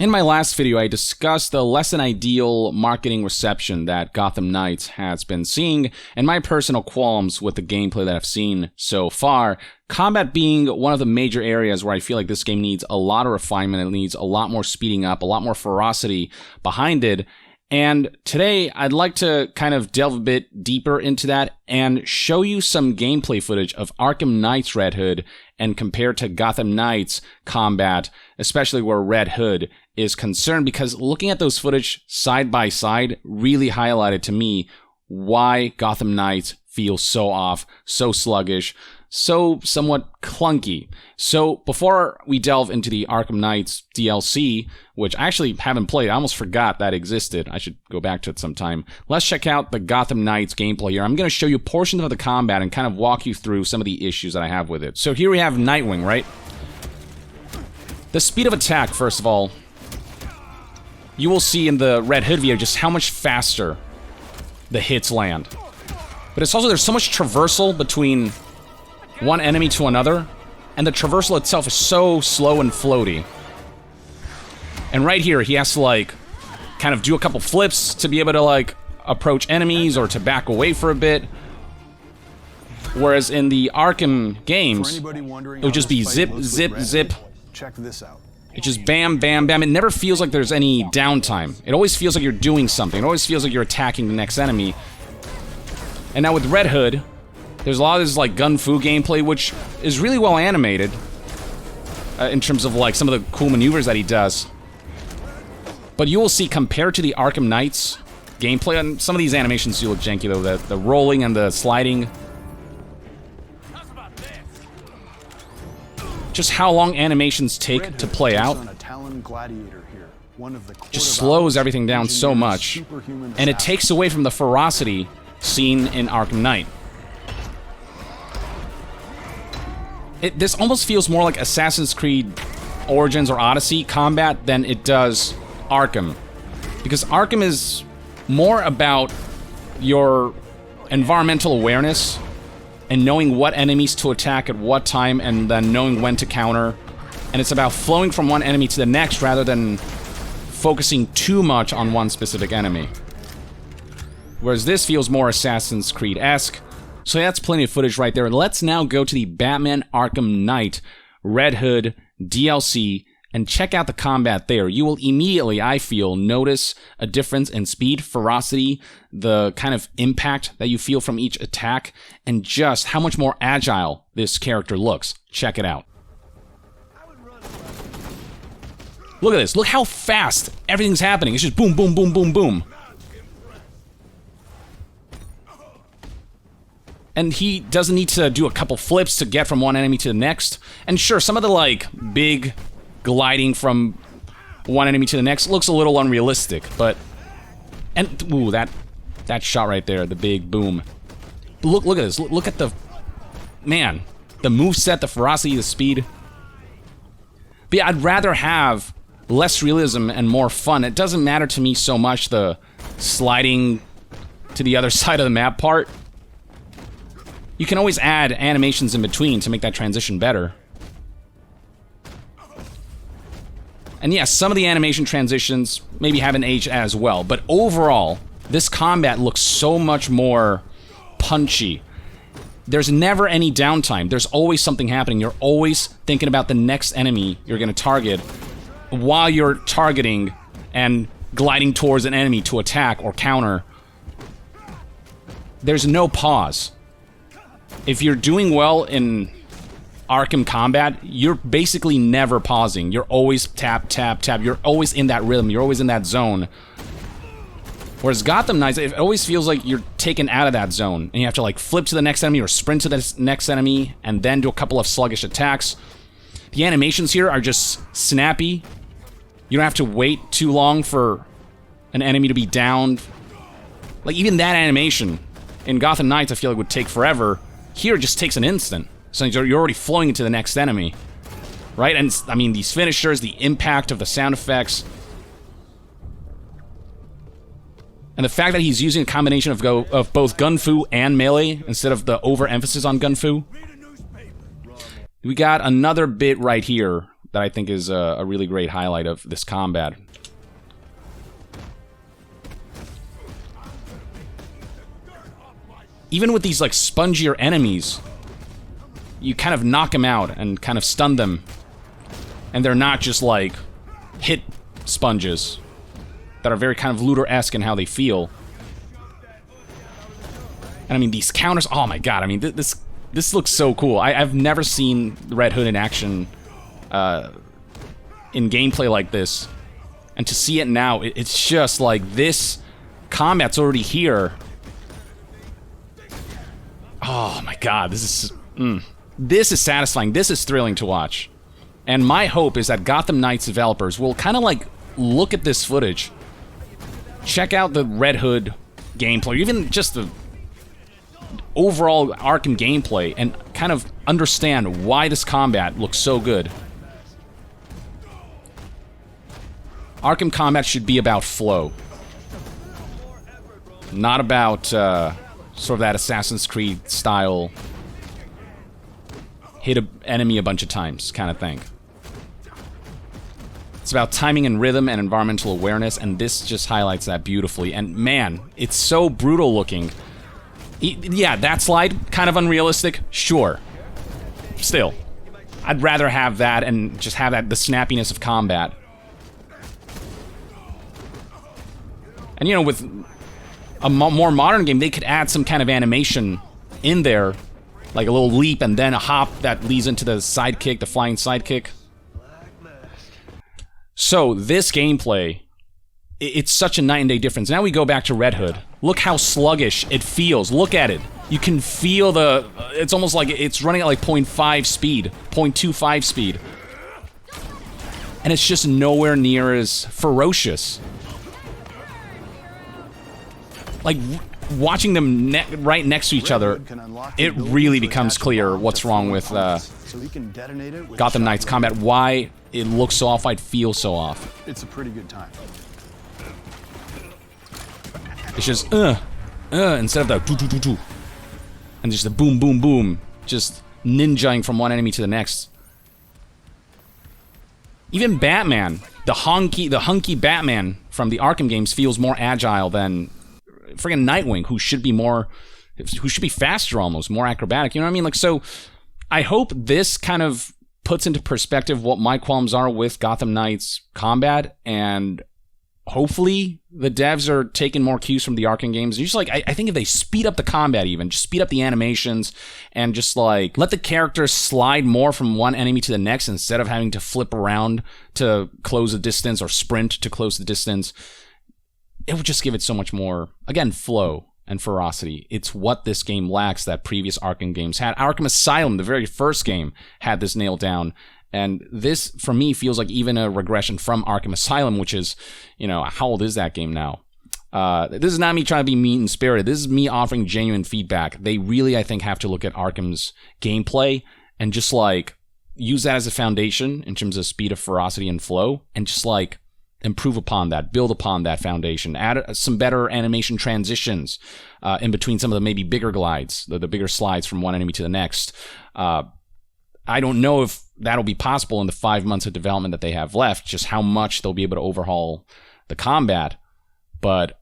In my last video, I discussed the less than ideal marketing reception that Gotham Knight has been seeing, and my personal qualms with the gameplay that I've seen so far. Combat being one of the major areas where I feel like this game needs a lot of refinement, it needs a lot more speeding up, a lot more ferocity behind it. And today, I'd like to kind of delve a bit deeper into that and show you some gameplay footage of Arkham Knight's Red Hood and compare to Gotham Knight's combat, especially where Red Hood is concerned, because looking at those footage side by side really highlighted to me why Gotham Knight feels so off, so sluggish, so somewhat clunky. So before we delve into the Arkham Knight's DLC, which I actually haven't played, I almost forgot that existed. I should go back to it sometime. Let's check out the Gotham Knight's gameplay here. I'm going to show you portions of the combat and kind of walk you through some of the issues that I have with it. So here we have Nightwing, right? The speed of attack, first of all, you will see in the Red Hood video just how much faster the hits land. But it's also, there's so much traversal between one enemy to another, and the traversal itself is so slow and floaty. And right here, he has to, like, kind of do a couple flips to be able to, like, approach enemies or to back away for a bit. Whereas in the Arkham games, it would just be zip, zip, zip. Check this out. It's just bam, bam, bam. It never feels like there's any downtime. It always feels like you're doing something. It always feels like you're attacking the next enemy. And now with Red Hood, there's a lot of this, like, gun fu gameplay, which is really well animated in terms of, like, some of the cool maneuvers that he does. But you will see, compared to the Arkham Knight's gameplay, and some of these animations do look janky, though, the rolling and the sliding. Just how long animations take to play out just slows everything down so much, and it takes away from the ferocity seen in Arkham Knight. This almost feels more like Assassin's Creed Origins or Odyssey combat than it does Arkham. Because Arkham is more about your environmental awareness and knowing what enemies to attack at what time and then knowing when to counter. And it's about flowing from one enemy to the next rather than focusing too much on one specific enemy. Whereas this feels more Assassin's Creed-esque. So that's plenty of footage right there. Let's now go to the Batman Arkham Knight Red Hood DLC and check out the combat there. You will immediately, I feel, notice a difference in speed, ferocity, the kind of impact that you feel from each attack, and just how much more agile this character looks. Check it out. Look at this. Look how fast everything's happening. It's just boom, boom, boom, boom, boom. And he doesn't need to do a couple flips to get from one enemy to the next. And sure, some of the, like, big gliding from one enemy to the next looks a little unrealistic, but... And, ooh, that shot right there, the big boom. Look at this. Look at the... Man, the moveset, the ferocity, the speed. But yeah, I'd rather have less realism and more fun. It doesn't matter to me so much the sliding to the other side of the map part. You can always add animations in between to make that transition better. And yes, some of the animation transitions maybe haven't aged as well, but overall, this combat looks so much more punchy. There's never any downtime. There's always something happening. You're always thinking about the next enemy you're going to target while you're targeting and gliding towards an enemy to attack or counter. There's no pause. If you're doing well in Arkham combat, you're basically never pausing. You're always tap, tap, tap. You're always in that rhythm. You're always in that zone. Whereas Gotham Knights, it always feels like you're taken out of that zone. And you have to, like, flip to the next enemy or sprint to the next enemy and then do a couple of sluggish attacks. The animations here are just snappy. You don't have to wait too long for an enemy to be downed. Like, even that animation in Gotham Knights, I feel like would take forever. Here, it just takes an instant. So you're already flowing into the next enemy. Right? And, I mean, these finishers, the impact of the sound effects. And the fact that he's using a combination of both gun fu and melee instead of the overemphasis on gun fu. We got another bit right here that I think is a really great highlight of this combat. Even with these, like, spongier enemies, you kind of knock them out and kind of stun them. And they're not just, like, hit sponges that are very kind of looter-esque in how they feel. And I mean, these counters, oh my god, I mean, this looks so cool. I've never seen Red Hood in action in gameplay like this. And to see it now, it's just like, this combat's already here. Oh my god, this is satisfying. This is thrilling to watch. And my hope is that Gotham Knights developers will kind of like look at this footage, check out the Red Hood gameplay, even just the overall Arkham gameplay, and kind of understand why this combat looks so good. Arkham combat should be about flow, not about sort of that Assassin's Creed style hit an enemy a bunch of times kind of thing. It's about timing and rhythm and environmental awareness, and this just highlights that beautifully. And man, it's so brutal looking. Yeah, that slide, kind of unrealistic, sure. Still, I'd rather have that and just have that, the snappiness of combat. And you know, with a more modern game, they could add some kind of animation in there, like a little leap and then a hop that leads into the sidekick, the flying sidekick. So this gameplay, it's such a night and day difference. Now we go back to Red Hood. Look how sluggish it feels. Look at it. You can feel the, it's almost like it's running at like 0.5 speed, 0.25 speed. And it's just nowhere near as ferocious. Like, watching them right next to each other, it really becomes clear what's wrong with Gotham Knights combat, why it looks so off, why it feels so off. It's a pretty good time. It's just, instead of the doo-doo-doo-doo. And just the boom, boom, boom. Just ninjaing from one enemy to the next. Even Batman, the hunky Batman from the Arkham games feels more agile than friggin' Nightwing, who should be faster almost, more acrobatic, you know what I mean? Like, so, I hope this kind of puts into perspective what my qualms are with Gotham Knights combat, and hopefully the devs are taking more cues from the Arkham games. Just like, I think if they speed up the combat even, just speed up the animations, and just like, let the characters slide more from one enemy to the next instead of having to flip around to close the distance or sprint to close the distance, it would just give it so much more, again, flow and ferocity. It's what this game lacks that previous Arkham games had. Arkham Asylum, the very first game, had this nailed down. And this, for me, feels like even a regression from Arkham Asylum, which is, you know, how old is that game now? This is not me trying to be mean spirited. This is me offering genuine feedback. They really, I think, have to look at Arkham's gameplay and just, like, use that as a foundation in terms of speed of ferocity and flow, and just, like, improve upon that, build upon that foundation, add some better animation transitions in between some of the maybe bigger glides, the bigger slides from one enemy to the next. I don't know if that'll be possible in the 5 months of development that they have left, just how much they'll be able to overhaul the combat, but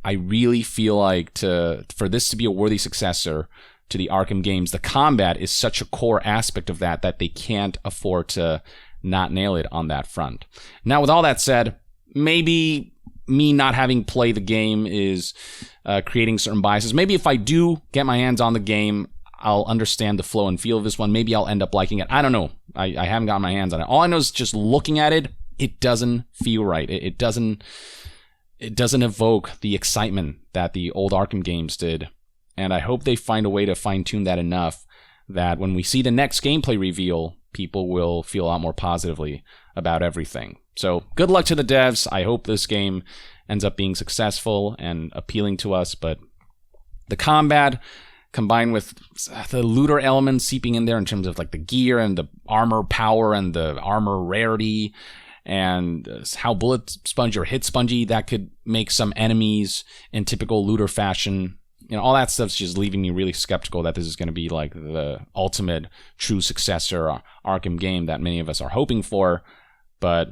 I really feel like for this to be a worthy successor to the Arkham games, the combat is such a core aspect of that they can't afford to not nail it on that front. Now, with all that said, maybe me not having played the game is creating certain biases. Maybe if I do get my hands on the game, I'll understand the flow and feel of this one. Maybe I'll end up liking it. I don't know. I haven't gotten my hands on it. All I know is just looking at it, it doesn't feel right. It doesn't evoke the excitement that the old Arkham games did. And I hope they find a way to fine-tune that enough that when we see the next gameplay reveal, people will feel a lot more positively about everything. So good luck to the devs. I hope this game ends up being successful and appealing to us, but the combat combined with the looter elements seeping in there in terms of like the gear and the armor power and the armor rarity and how bullet spongy or hit spongy that could make some enemies in typical looter fashion. you know, all that stuff's just leaving me really skeptical that this is going to be like the ultimate true successor Arkham game that many of us are hoping for. But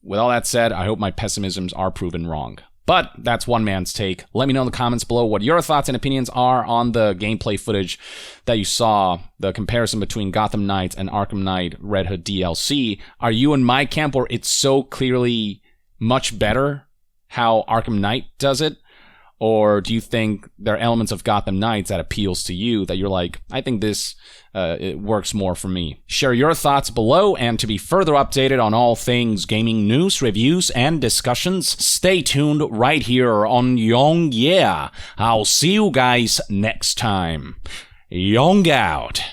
with all that said, I hope my pessimisms are proven wrong. But that's one man's take. Let me know in the comments below what your thoughts and opinions are on the gameplay footage that you saw, the comparison between Gotham Knight and Arkham Knight Red Hood DLC. Are you in my camp where it's so clearly much better how Arkham Knight does it? Or do you think there are elements of Gotham Knights that appeals to you that you're like, I think this it works more for me? Share your thoughts below, and to be further updated on all things gaming news, reviews, and discussions, stay tuned right here on Young Yeah. I'll see you guys next time. Young out.